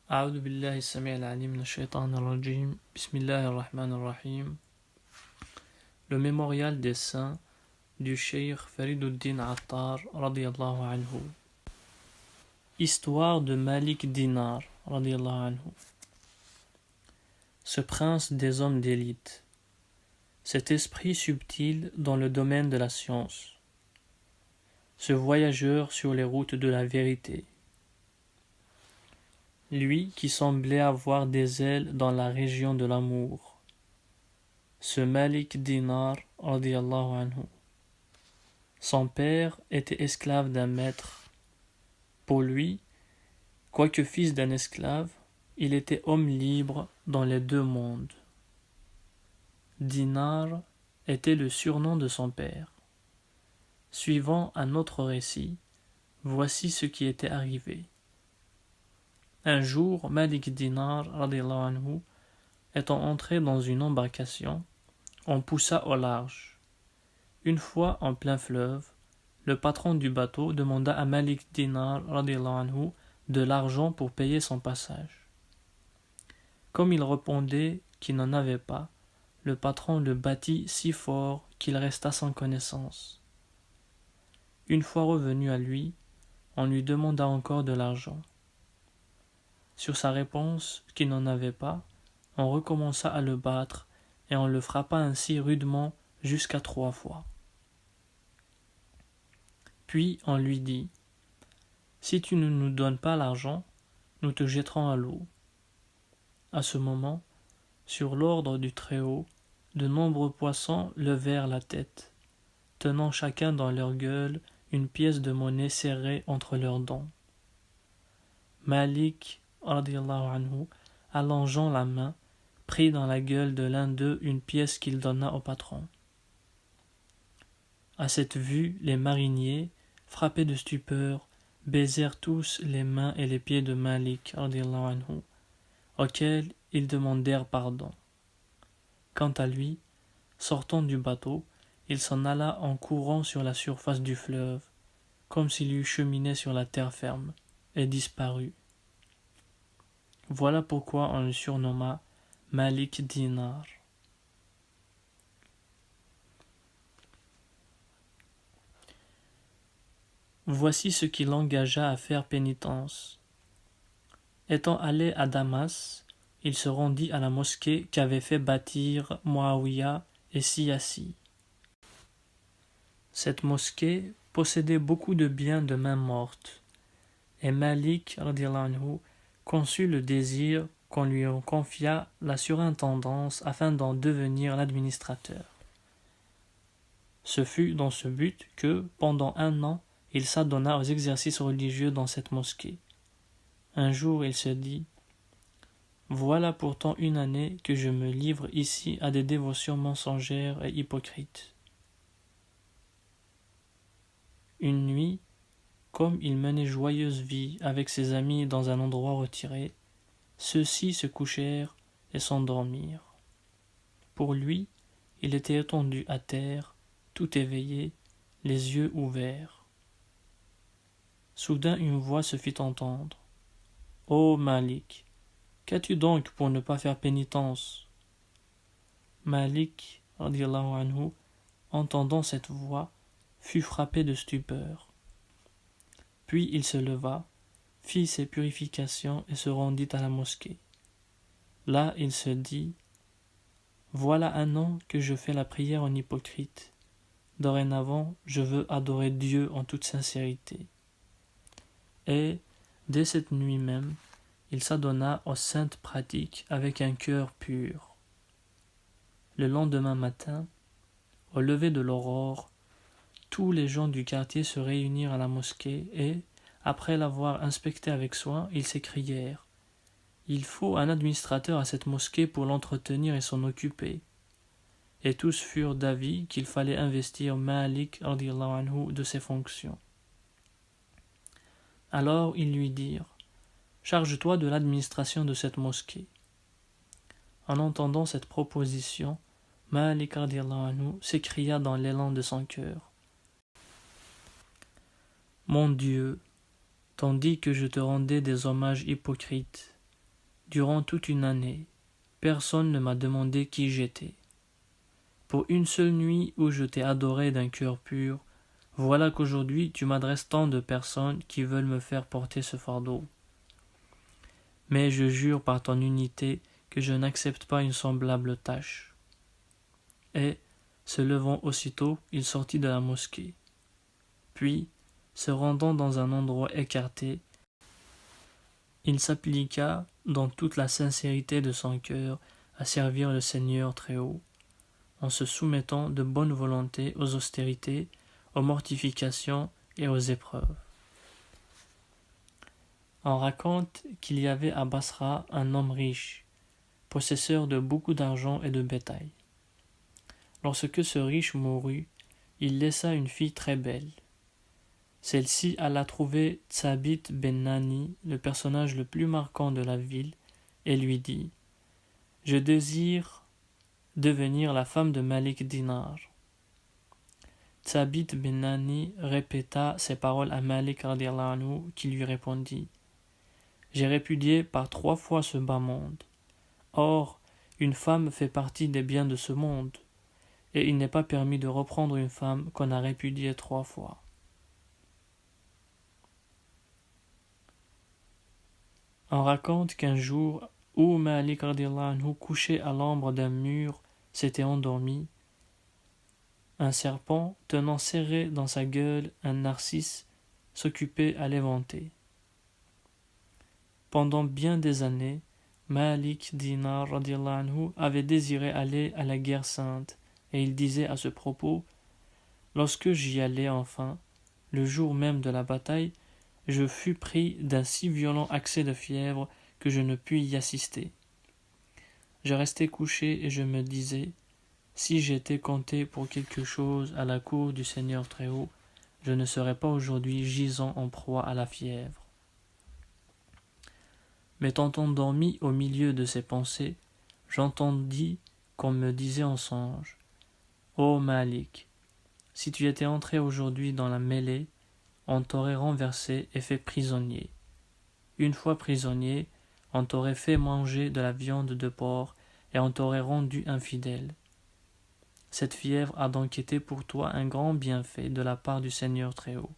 أعوذ بالله السميع العليم من الشيطان الرجيم بسم الله الرحمن الرحيم. Le mémorial des saints du Cheikh Fariduddin Attar radiyallahu anhu. Histoire de Malik Dinar radiyallahu anhu. Ce prince des hommes d'élite, cet esprit subtil dans le domaine de la science, ce voyageur sur les routes de la vérité, lui qui semblait avoir des ailes dans la région de l'amour, ce Malik Dinar radiyallahu anhu. Son père était esclave d'un maître. Pour lui, quoique fils d'un esclave, il était homme libre dans les deux mondes. Dinar était le surnom de son père. Suivant un autre récit, voici ce qui était arrivé. Un jour, Malik Dinar radiyallahu anhu, étant entré dans une embarcation, on poussa au large. Une fois en plein fleuve, le patron du bateau demanda à Malik Dinar radiyallahu anhu de l'argent pour payer son passage. Comme il répondait qu'il n'en avait pas, le patron le battit si fort qu'il resta sans connaissance. Une fois revenu à lui, on lui demanda encore de l'argent. Sur sa réponse qu'il n'en avait pas, on recommença à le battre et on le frappa ainsi rudement jusqu'à 3 fois. Puis on lui dit : « Si tu ne nous donnes pas l'argent, nous te jetterons à l'eau. » À ce moment, sur l'ordre du Très-Haut, de nombreux poissons levèrent la tête, tenant chacun dans leur gueule une pièce de monnaie serrée entre leurs dents. Malik, radiyallahu anhu, allongeant la main, prit dans la gueule de l'un d'eux une pièce qu'il donna au patron. À cette vue, les mariniers, frappés de stupeur, baisèrent tous les mains et les pieds de Malik, radiyallahu anhu, auxquels ils demandèrent pardon. Quant à lui, sortant du bateau, il s'en alla en courant sur la surface du fleuve, comme s'il eût cheminé sur la terre ferme, et disparut. Voilà pourquoi on le surnomma Malik Dinar. Voici ce qui l'engagea à faire pénitence. Étant allé à Damas, il se rendit à la mosquée qu'avaient fait bâtir Muawiyah et Siyasi. Cette mosquée possédait beaucoup de biens de main morte, et Malik radiyallahu anhu conçut le désir qu'on lui confiât la surintendance afin d'en devenir l'administrateur. Ce fut dans ce but que, pendant 1 an, il s'adonna aux exercices religieux dans cette mosquée. Un jour, il se dit : « Voilà pourtant 1 année que je me livre ici à des dévotions mensongères et hypocrites. » Une nuit, comme il menait joyeuse vie avec ses amis dans un endroit retiré, ceux-ci se couchèrent et s'endormirent. Pour lui, il était étendu à terre, tout éveillé, les yeux ouverts. Soudain une voix se fit entendre. « Ô Malik, qu'as-tu donc pour ne pas faire pénitence ?» Malik, radiyallahu anhu, entendant cette voix, fut frappé de stupeur. Puis il se leva, fit ses purifications et se rendit à la mosquée. Là il se dit : « Voilà 1 an que je fais la prière en hypocrite. Dorénavant, je veux adorer Dieu en toute sincérité. » Et, dès cette nuit même, il s'adonna aux saintes pratiques avec un cœur pur. Le lendemain matin, au lever de l'aurore, tous les gens du quartier se réunirent à la mosquée et, après l'avoir inspectée avec soin, ils s'écrièrent : « Il faut un administrateur à cette mosquée pour l'entretenir et s'en occuper. » Et tous furent d'avis qu'il fallait investir Malik radiyallahu anhu de ses fonctions. Alors ils lui dirent : « Charge-toi de l'administration de cette mosquée. » En entendant cette proposition, Malik radiyallahu anhu s'écria dans l'élan de son cœur : « Mon Dieu, tandis que je te rendais des hommages hypocrites, durant toute une année, personne ne m'a demandé qui j'étais. Pour une seule nuit où je t'ai adoré d'un cœur pur, voilà qu'aujourd'hui tu m'adresses tant de personnes qui veulent me faire porter ce fardeau. Mais je jure par ton unité que je n'accepte pas une semblable tâche. » Et, se levant aussitôt, il sortit de la mosquée. Puis, se rendant dans un endroit écarté, il s'appliqua, dans toute la sincérité de son cœur, à servir le Seigneur Très-Haut, en se soumettant de bonne volonté aux austérités, aux mortifications et aux épreuves. On raconte qu'il y avait à Basra un homme riche, possesseur de beaucoup d'argent et de bétail. Lorsque ce riche mourut, il laissa une fille très belle. Celle-ci alla trouver Thabit ben Nani, le personnage le plus marquant de la ville, et lui dit « Je désire devenir la femme de Malik Dinar. » Thabit ben Nani répéta ces paroles à Malik radiallahu anhu, qui lui répondit « J'ai répudié par 3 fois ce bas monde. Or, une femme fait partie des biens de ce monde, et il n'est pas permis de reprendre une femme qu'on a répudiée 3 fois. » On raconte qu'un jour, où Malik radiallahu anhu, couché à l'ombre d'un mur, s'était endormi, un serpent, tenant serré dans sa gueule un narcisse, s'occupait à l'éventer. Pendant bien des années, Malik Dinar radiallahu anhu avait désiré aller à la guerre sainte, et il disait à ce propos « Lorsque j'y allai enfin, le jour même de la bataille, je fus pris d'un si violent accès de fièvre que je ne pus y assister. Je restai couché et je me disais, si j'étais compté pour quelque chose à la cour du Seigneur Très-Haut, je ne serais pas aujourd'hui gisant en proie à la fièvre. » M'étant endormi au milieu de ces pensées, j'entendis qu'on me disait en songe, « Ô Malik, si tu étais entré aujourd'hui dans la mêlée, on t'aurait renversé et fait prisonnier. Une fois prisonnier, on t'aurait fait manger de la viande de porc et on t'aurait rendu infidèle. Cette fièvre a donc été pour toi un grand bienfait de la part du Seigneur Très-Haut. »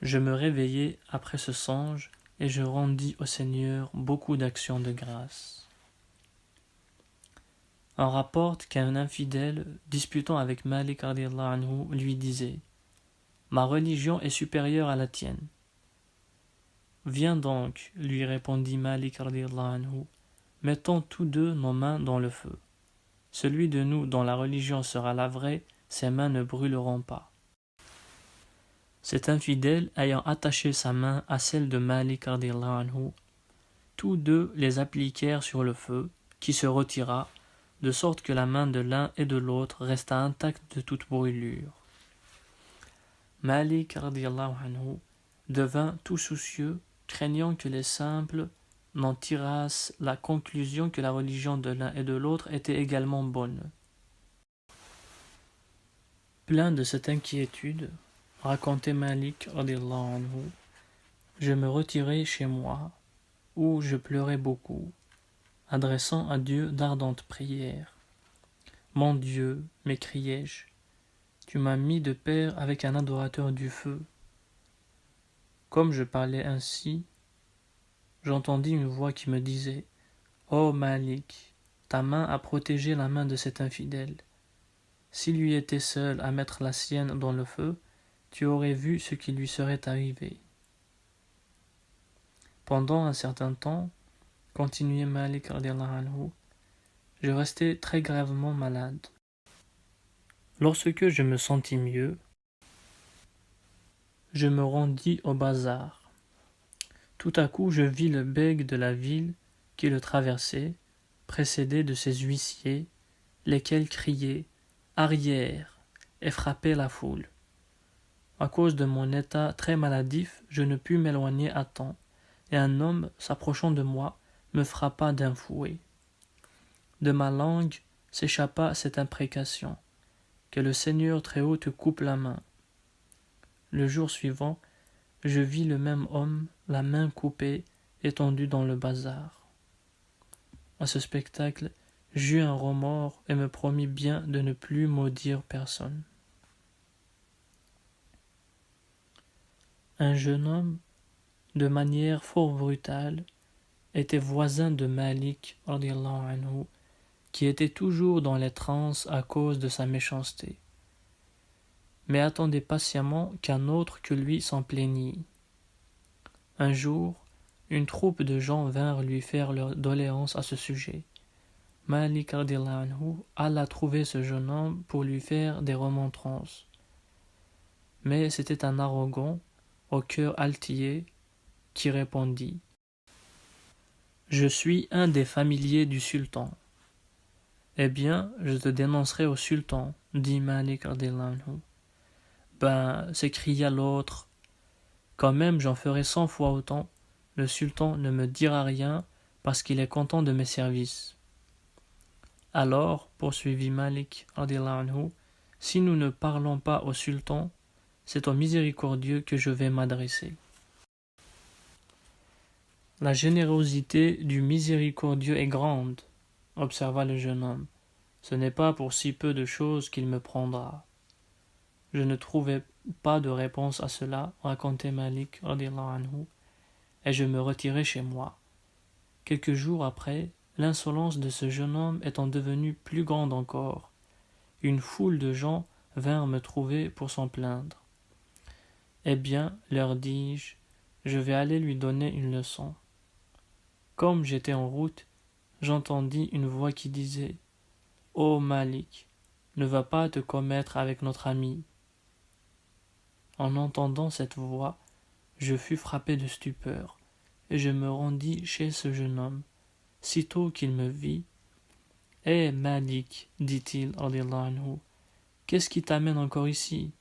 Je me réveillai après ce songe et je rendis au Seigneur beaucoup d'actions de grâce. On rapporte qu'un infidèle, disputant avec Malik radiallahu anhu, lui disait « Ma religion est supérieure à la tienne. » « Viens donc, lui répondit Malik radiallahu anhu, mettons tous deux nos mains dans le feu. Celui de nous dont la religion sera la vraie, ses mains ne brûleront pas. » Cet infidèle ayant attaché sa main à celle de Malik radiallahu anhu, tous deux les appliquèrent sur le feu, qui se retira, de sorte que la main de l'un et de l'autre resta intacte de toute brûlure. Malik radiallahu anhu devint tout soucieux, craignant que les simples n'en tirassent la conclusion que la religion de l'un et de l'autre était également bonne. Plein de cette inquiétude, racontait Malik radiallahu anhu, je me retirai chez moi, où je pleurais beaucoup, adressant à Dieu d'ardentes prières. « Mon Dieu, m'écriai-je, tu m'as mis de pair avec un adorateur du feu. » Comme je parlais ainsi, j'entendis une voix qui me disait « Ô Malik, ta main a protégé la main de cet infidèle. S'il lui était seul à mettre la sienne dans le feu, tu aurais vu ce qui lui serait arrivé. » Pendant un certain temps, continuait Malik radiallahu anhu, je restai très gravement malade. Lorsque je me sentis mieux, je me rendis au bazar. Tout à coup, je vis le bègue de la ville qui le traversait, précédé de ses huissiers, lesquels criaient « Arrière !» et frappaient la foule. À cause de mon état très maladif, je ne pus m'éloigner à temps, et un homme, s'approchant de moi, me frappa d'un fouet. De ma langue s'échappa cette imprécation, que le Seigneur Très-Haut te coupe la main. Le jour suivant, je vis le même homme, la main coupée, étendu dans le bazar. À ce spectacle, j'eus un remords et me promis bien de ne plus maudire personne. Un jeune homme, de manière fort brutale, était voisin de Malik radiallahu anhu, qui était toujours dans les transes à cause de sa méchanceté, mais attendait patiemment qu'un autre que lui s'en plaignît. Un jour, une troupe de gens vinrent lui faire leur doléance à ce sujet. Malik radiallahu anhu alla trouver ce jeune homme pour lui faire des remontrances. Mais c'était un arrogant, au cœur altillé, qui répondit: « Je suis un des familiers du sultan. » « Eh bien, je te dénoncerai au sultan, » dit Malik radiallahu anhu. « Ben, s'écria l'autre, quand même j'en ferai 100 fois autant, le sultan ne me dira rien parce qu'il est content de mes services. » « Alors, poursuivit Malik radiallahu anhu, si nous ne parlons pas au sultan, c'est au miséricordieux que je vais m'adresser. » La générosité du miséricordieux est grande, observa le jeune homme. Ce n'est pas pour si peu de choses qu'il me prendra. Je ne trouvai pas de réponse à cela, racontait Malik radiallahu anhu, et je me retirai chez moi. Quelques jours après, l'insolence de ce jeune homme étant devenue plus grande encore, une foule de gens vinrent me trouver pour s'en plaindre. Eh bien, leur dis-je, je vais aller lui donner une leçon. Comme j'étais en route, j'entendis une voix qui disait: « Ô Malik, ne va pas te commettre avec notre ami. » En entendant cette voix, je fus frappé de stupeur, et je me rendis chez ce jeune homme. Sitôt qu'il me vit: « Hé Malik, dit-il, radiallahu anhu, qu'est-ce qui t'amène encore ici? »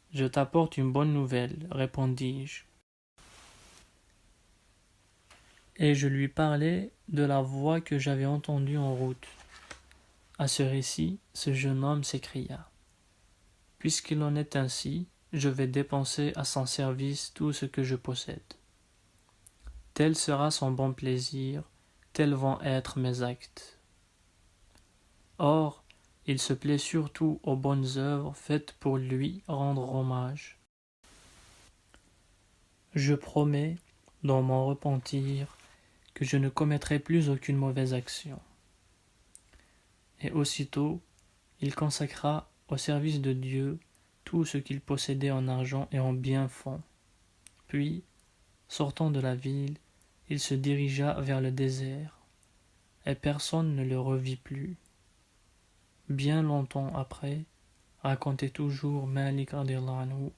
« Je t'apporte une bonne nouvelle, répondis-je. Et je lui parlai de la voix que j'avais entendue en route. À ce récit, ce jeune homme s'écria: « Puisqu'il en est ainsi, je vais dépenser à son service tout ce que je possède. Tel sera son bon plaisir, tels vont être mes actes. » Or, il se plaît surtout aux bonnes œuvres faites pour lui rendre hommage. Je promets, dans mon repentir, que je ne commettrai plus aucune mauvaise action. Et aussitôt, il consacra au service de Dieu tout ce qu'il possédait en argent et en biens-fonds. Puis, sortant de la ville, il se dirigea vers le désert, et personne ne le revit plus. Bien longtemps après, racontait toujours Malik radiallahu anhu,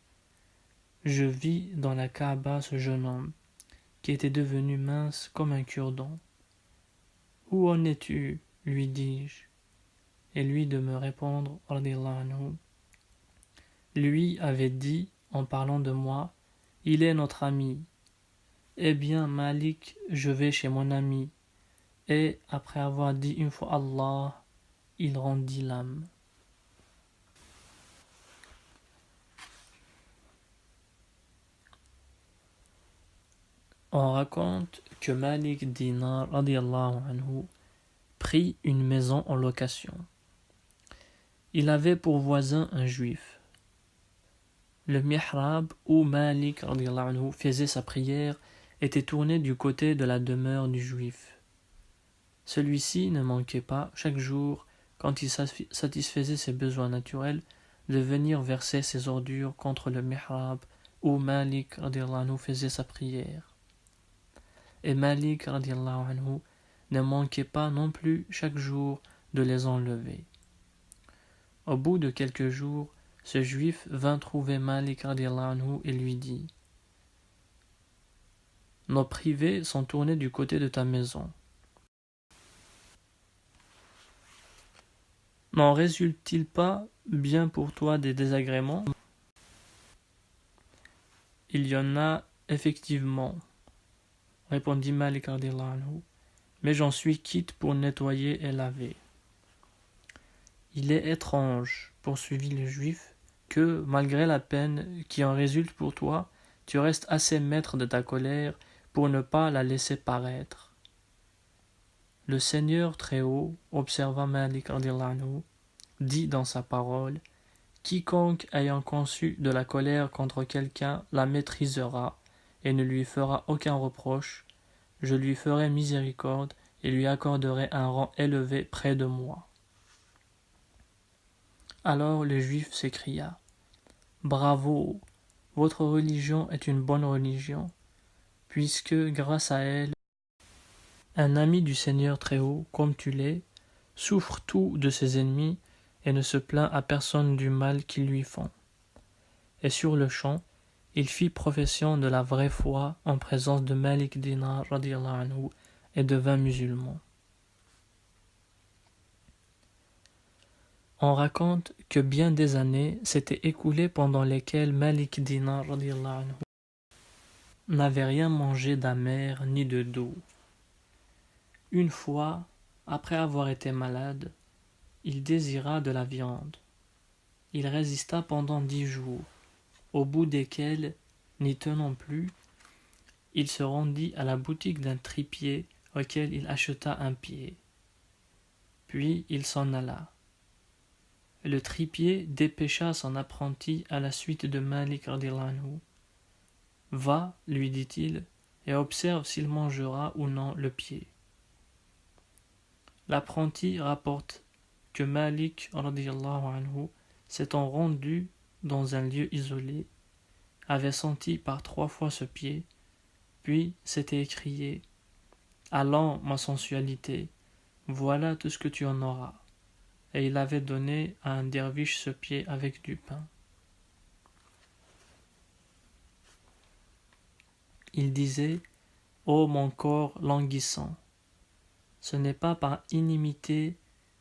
je vis dans la Kaaba ce jeune homme, qui était devenu mince comme un cure-dent. « Où en es-tu » lui dis-je. Et lui de me répondre, radiallahu anhu, lui avait dit, en parlant de moi: « Il est notre ami. » Eh bien, Malik, je vais chez mon ami. Et, après avoir dit une fois Allah, il rendit l'âme. On raconte que Malik Dinar radiallahu anhu prit une maison en location. Il avait pour voisin un juif. Le mihrab où Malik radiallahu anhu faisait sa prière était tourné du côté de la demeure du juif. Celui-ci ne manquait pas, chaque jour, quand il satisfaisait ses besoins naturels, de venir verser ses ordures contre le mihrab où Malik radiallahu anhu faisait sa prière. Et Malik radiallahu anhu ne manquait pas non plus chaque jour de les enlever. Au bout de quelques jours, ce juif vint trouver Malik radiallahu anhu et lui dit: « Nos privés sont tournés du côté de ta maison. N'en résulte-t-il pas bien pour toi des désagréments ? » « Il y en a effectivement, » répondit Malik radiallahu anhu, « mais j'en suis quitte pour nettoyer et laver. » « Il est étrange, » poursuivit le juif, « que, malgré la peine qui en résulte pour toi, tu restes assez maître de ta colère pour ne pas la laisser paraître. Le Seigneur Très-Haut, observa Malik radiallahu anhu, dit dans sa parole: quiconque ayant conçu de la colère contre quelqu'un la maîtrisera et ne lui fera aucun reproche, je lui ferai miséricorde et lui accorderai un rang élevé près de moi. Alors le Juif s'écria: bravo, votre religion est une bonne religion, puisque grâce à elle, un ami du Seigneur Très-Haut, comme tu l'es, souffre tout de ses ennemis et ne se plaint à personne du mal qu'ils lui font. Et sur le champ, il fit profession de la vraie foi en présence de Malik Dinar radiallahu anhu et de 20 musulmans. On raconte que bien des années s'étaient écoulées pendant lesquelles Malik Dinar radiallahu anhu n'avait rien mangé d'amer ni de doux. Une fois, après avoir été malade, il désira de la viande. Il résista pendant 10 jours, au bout desquels, n'y tenant plus, il se rendit à la boutique d'un tripier auquel il acheta un pied. Puis il s'en alla. Le tripier dépêcha son apprenti à la suite de Malik radiallahu anhu. Va, lui dit-il, et observe s'il mangera ou non le pied. L'apprenti rapporte que Malik radiallahu anhu, s'étant rendu dans un lieu isolé, avait senti par 3 fois ce pied, puis s'était écrié: allons, ma sensualité, voilà tout ce que tu en auras. Et il avait donné à un derviche ce pied avec du pain. Il disait: ô mon corps languissant, ce n'est pas par inimité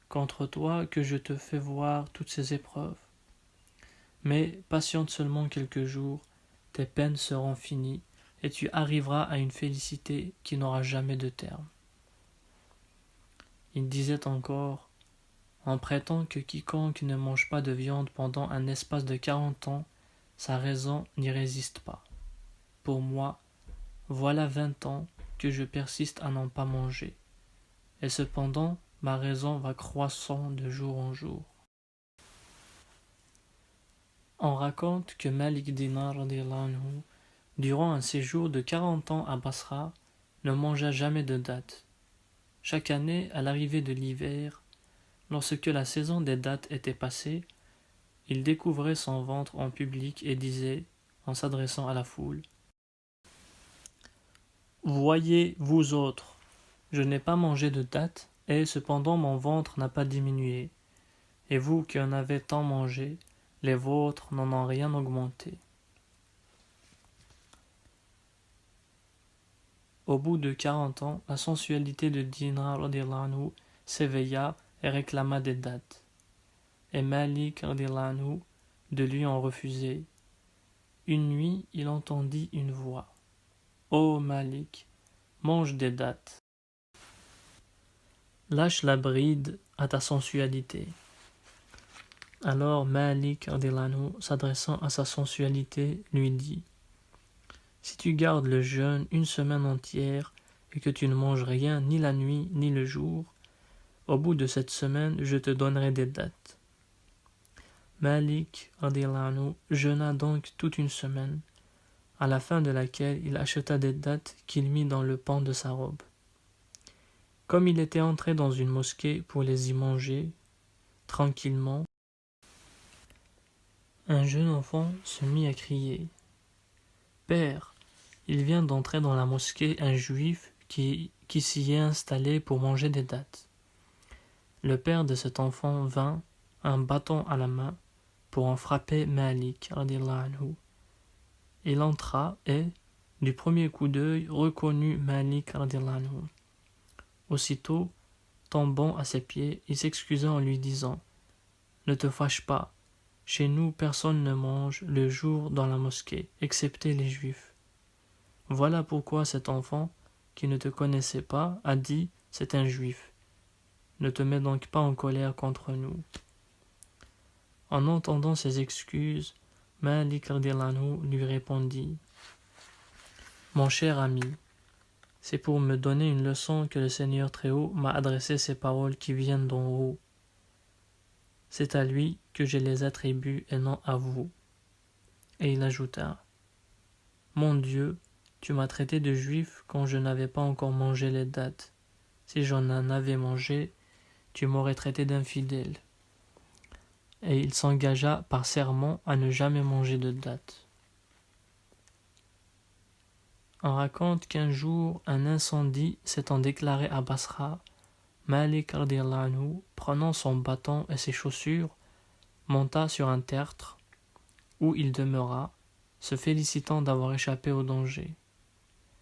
contre toi que je te fais voir toutes ces épreuves, mais patiente seulement quelques jours, tes peines seront finies et tu arriveras à une félicité qui n'aura jamais de terme. Il disait encore: on prétend que quiconque ne mange pas de viande pendant un espace de 40 ans, sa raison n'y résiste pas. Pour moi, voilà 20 ans que je persiste à n'en pas manger, et cependant ma raison va croissant de jour en jour. On raconte que Malik Dinar radiallahu anhu, durant un séjour de 40 ans à Basra, ne mangea jamais de dattes. Chaque année, à l'arrivée de l'hiver, lorsque la saison des dattes était passée, il découvrait son ventre en public et disait, en s'adressant à la foule: voyez, vous autres, je n'ai pas mangé de dattes, et cependant mon ventre n'a pas diminué, et vous qui en avez tant mangé, les vôtres n'en ont rien augmenté. Au bout de 40 ans, la sensualité de Dinar radiallahu anhu s'éveilla et réclama des dattes. Et Malik radiallahu anhu de lui en refuser. Une nuit, il entendit une voix: ô Malik, mange des dattes. Lâche la bride à ta sensualité. Alors Malik radiallahu anhu, s'adressant à sa sensualité, lui dit: si tu gardes le jeûne une semaine entière et que tu ne manges rien ni la nuit ni le jour, au bout de cette semaine, je te donnerai des dattes. Malik radiallahu anhu jeûna donc toute une semaine, à la fin de laquelle il acheta des dattes qu'il mit dans le pan de sa robe. Comme il était entré dans une mosquée pour les y manger, tranquillement, un jeune enfant se mit à crier: Père, il vient d'entrer dans la mosquée un juif qui s'y est installé pour manger des dattes. Le père de cet enfant vint, un bâton à la main, pour en frapper Malik radiallahu anhu. Il entra et, du premier coup d'œil, reconnut Malik radiallahu anhu. Aussitôt, tombant à ses pieds, il s'excusa en lui disant: ne te fâche pas, chez nous personne ne mange le jour dans la mosquée, excepté les juifs. Voilà pourquoi cet enfant, qui ne te connaissait pas, a dit: c'est un juif. Ne te mets donc pas en colère contre nous. En entendant ces excuses, Malik radiallahu anhu lui répondit: mon cher ami, C'est pour me donner une leçon que le Seigneur Très-Haut m'a adressé ces paroles qui viennent d'en haut. C'est à lui que je les attribue et non à vous. » Et il ajouta, « Mon Dieu, tu m'as traité de juif quand je n'avais pas encore mangé les dattes. Si j'en en avais mangé, tu m'aurais traité d'infidèle. » Et il s'engagea par serment à ne jamais manger de dattes. On raconte qu'un jour, un incendie s'étant déclaré à Basra, Malik radiyallahu anhu, prenant son bâton et ses chaussures, monta sur un tertre où il demeura, se félicitant d'avoir échappé au danger,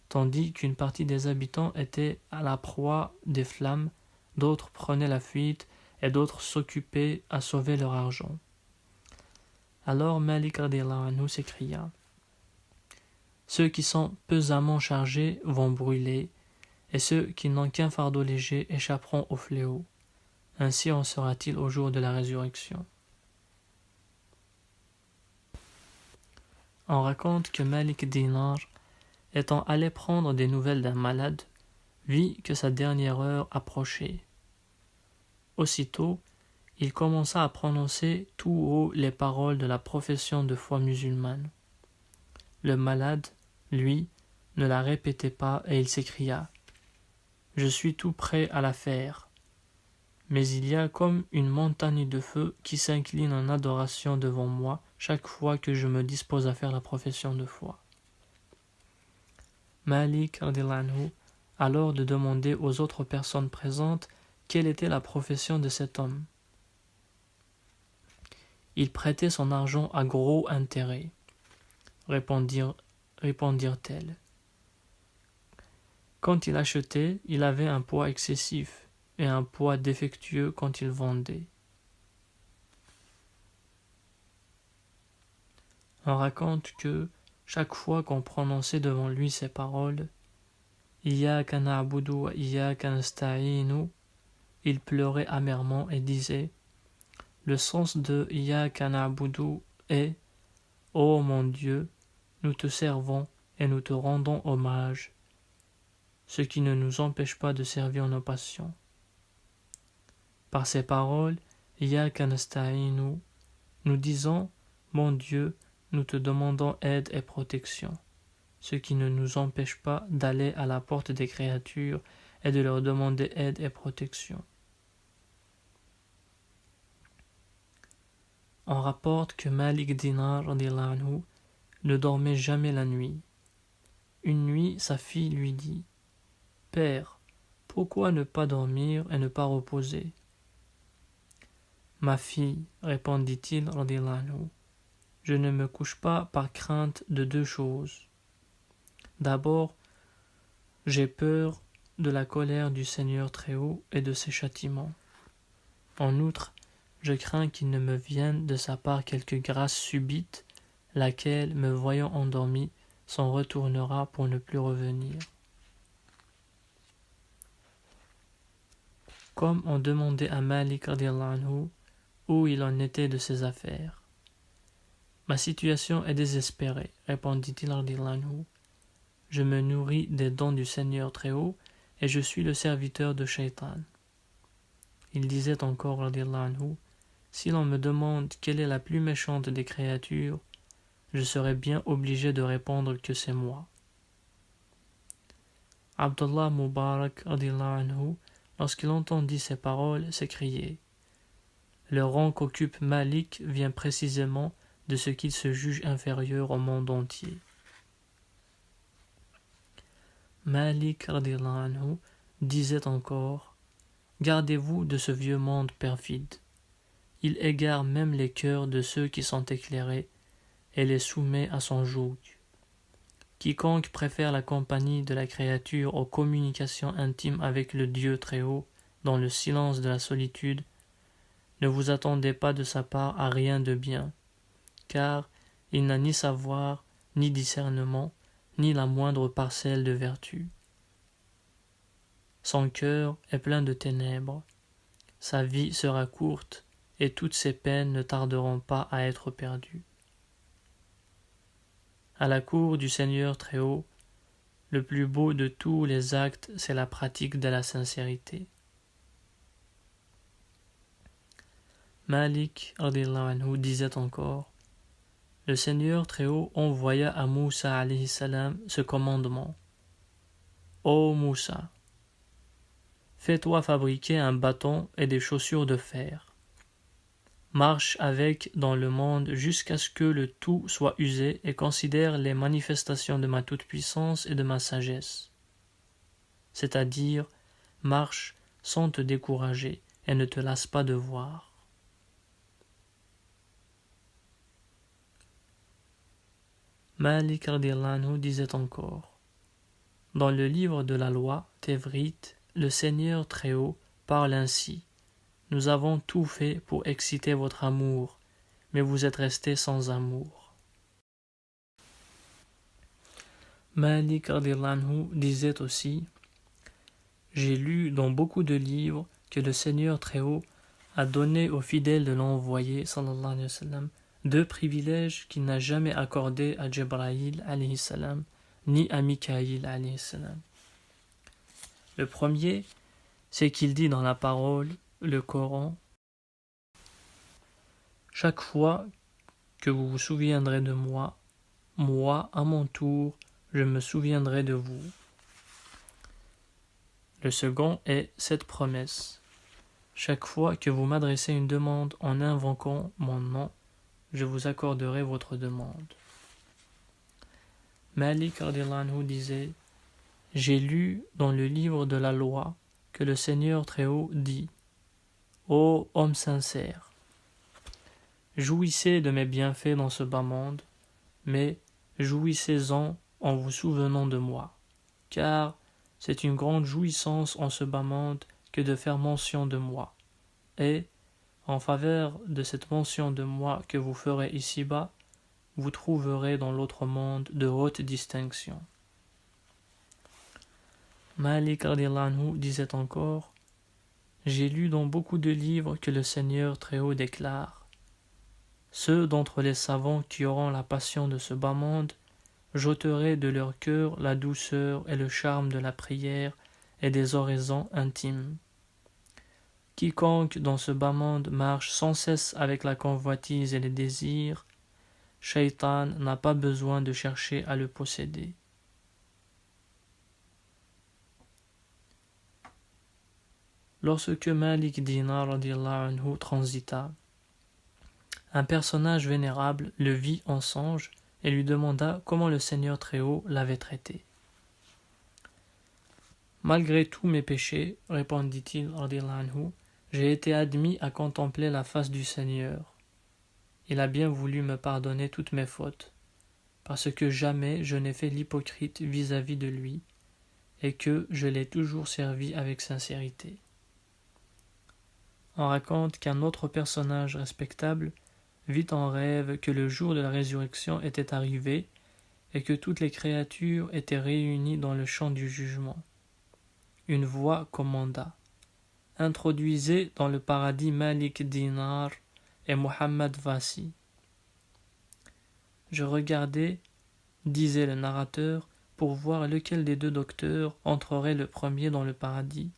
tandis qu'une partie des habitants était à la proie des flammes, d'autres prenaient la fuite et d'autres s'occupaient à sauver leur argent. Alors Malik radiyallahu anhu s'écria, « Ceux qui sont pesamment chargés vont brûler, et ceux qui n'ont qu'un fardeau léger échapperont au fléau. Ainsi en sera-t-il au jour de la résurrection. » On raconte que Malik Dinar, étant allé prendre des nouvelles d'un malade, vit que sa dernière heure approchait. Aussitôt, il commença à prononcer tout haut les paroles de la profession de foi musulmane. Le malade, lui, ne la répétait pas et il s'écria, « Je suis tout prêt à la faire. » Mais il y a comme une montagne de feu qui s'incline en adoration devant moi chaque fois que je me dispose à faire la profession de foi. Malik radiyallahu anhu alors de demander aux autres personnes présentes quelle était la profession de cet homme. Il prêtait son argent à gros intérêt, répondirent-elles. Quand il achetait, il avait un poids excessif et un poids défectueux quand il vendait. On raconte que, chaque fois qu'on prononçait devant lui ces paroles, « Iyyaka na'budu wa iyyaka nasta'inu » il pleurait amèrement et disait, « Le sens de « Iyyaka na'budu » est « Ô mon Dieu, nous te servons et nous te rendons hommage, ce qui ne nous empêche pas de servir nos passions. » Par ces paroles, « Iyyaka nasta'inu » nous disons, « Mon Dieu, nous te demandons aide et protection, ce qui ne nous empêche pas d'aller à la porte des créatures et de leur demander aide et protection. » On rapporte que Malik Dinar radiyallahu anhu ne dormait jamais la nuit. Une nuit, sa fille lui dit, « Père, pourquoi ne pas dormir et ne pas reposer ?»« Ma fille, répondit-il radiyallahu anhu, je ne me couche pas par crainte de deux choses. D'abord, j'ai peur de la colère du Seigneur Très-Haut et de ses châtiments. En outre, je crains qu'il ne me vienne de sa part quelque grâce subite, laquelle, me voyant endormi, s'en retournera pour ne plus revenir. » Comme on demandait à Malik radiyallahu anhu où il en était de ses affaires. « Ma situation est désespérée, répondit-il radiyallahu anhu. Je me nourris des dons du Seigneur Très-Haut et je suis le serviteur de Shaitan. » Il disait encore radiyallahu anhu, si l'on me demande quelle est la plus méchante des créatures, je serai bien obligé de répondre que c'est moi. Abdullah Mubarak radiyallahu anhu, lorsqu'il entendit ces paroles, s'écriait, le rang qu'occupe Malik vient précisément de ce qu'il se juge inférieur au monde entier. Malik radiyallahu anhu disait encore, gardez-vous de ce vieux monde perfide. Il égare même les cœurs de ceux qui sont éclairés et les soumet à son joug. Quiconque préfère la compagnie de la créature aux communications intimes avec le Dieu Très-Haut dans le silence de la solitude, ne vous attendez pas de sa part à rien de bien, car il n'a ni savoir, ni discernement, ni la moindre parcelle de vertu. Son cœur est plein de ténèbres, sa vie sera courte, et toutes ses peines ne tarderont pas à être perdues. À la cour du Seigneur Très-Haut, Le plus beau de tous les actes, c'est la pratique de la sincérité. Malik anhu disait encore: le Seigneur Très-Haut envoya à Moussa alayhi salam ce commandement: Ô Moussa, fais-toi fabriquer un bâton et des chaussures de fer. Marche avec dans le monde jusqu'à ce que le tout soit usé et considère les manifestations de ma toute-puissance et de ma sagesse. C'est-à-dire, marche sans te décourager et ne te lasse pas de voir. Malik radiyallahu disait encore: dans le livre de la loi, Tevrit, le Seigneur Très-Haut parle ainsi: nous avons tout fait pour exciter votre amour, mais vous êtes restés sans amour. Malik radiyallahu disait aussi: j'ai lu dans beaucoup de livres que le Seigneur Très-Haut a donné aux fidèles de l'envoyé sallallahu alayhi wa sallam 2 privilèges qu'il n'a jamais accordés à Jibril alayhi salam ni à Mikaïl alayhi salam. Le premier, c'est qu'il dit dans la parole, le Coran: chaque fois que vous vous souviendrez de moi, moi, à mon tour, je me souviendrai de vous. Le second est cette promesse: chaque fois que vous m'adressez une demande en invoquant mon nom, je vous accorderai votre demande. Malik radiyallahu disait: j'ai lu dans le livre de la loi que le Seigneur Très-Haut dit: ô homme sincère, jouissez de mes bienfaits dans ce bas monde, mais jouissez-en en vous souvenant de moi, car c'est une grande jouissance en ce bas monde que de faire mention de moi, et, en faveur de cette mention de moi que vous ferez ici-bas, vous trouverez dans l'autre monde de hautes distinctions. Malik radiyallahu disait encore: j'ai lu dans beaucoup de livres que le Seigneur Très-Haut déclare: ceux d'entre les savants qui auront la passion de ce bas monde, j'ôterai de leur cœur la douceur et le charme de la prière et des oraisons intimes. Quiconque dans ce bas monde marche sans cesse avec la convoitise et les désirs, Shaitan n'a pas besoin de chercher à le posséder. Lorsque Malik Dinar radiyallahu anhu transita, un personnage vénérable le vit en songe et lui demanda comment le Seigneur Très-Haut l'avait traité. Malgré tous mes péchés, répondit-il radiyallahu anhu, j'ai été admis à contempler la face du Seigneur. Il a bien voulu me pardonner toutes mes fautes, parce que jamais je n'ai fait l'hypocrite vis-à-vis de lui, et que je l'ai toujours servi avec sincérité. On raconte qu'un autre personnage respectable vit en rêve que le jour de la résurrection était arrivé et que toutes les créatures étaient réunies dans le champ du jugement. Une voix commanda: introduisez dans le paradis Malik Dinar et Muhammad Vasi. Je regardais, disait le narrateur, pour voir lequel des 2 docteurs entrerait le premier dans le paradis,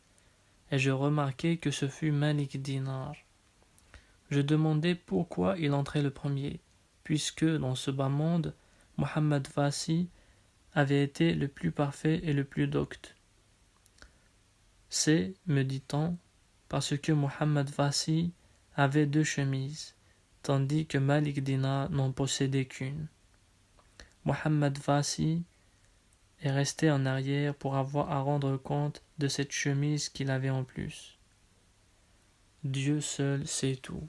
et je remarquai que ce fut Malik Dinar. Je demandai pourquoi il entrait le premier, puisque dans ce bas monde, Muhammad Vasi avait été le plus parfait et le plus docte. C'est, me dit-on, parce que Muhammad Vasi avait 2 chemises, tandis que Malik Dinar n'en possédait qu'une. Muhammad Vasi est resté en arrière pour avoir à rendre compte de cette chemise qu'il avait en plus. Dieu seul sait tout.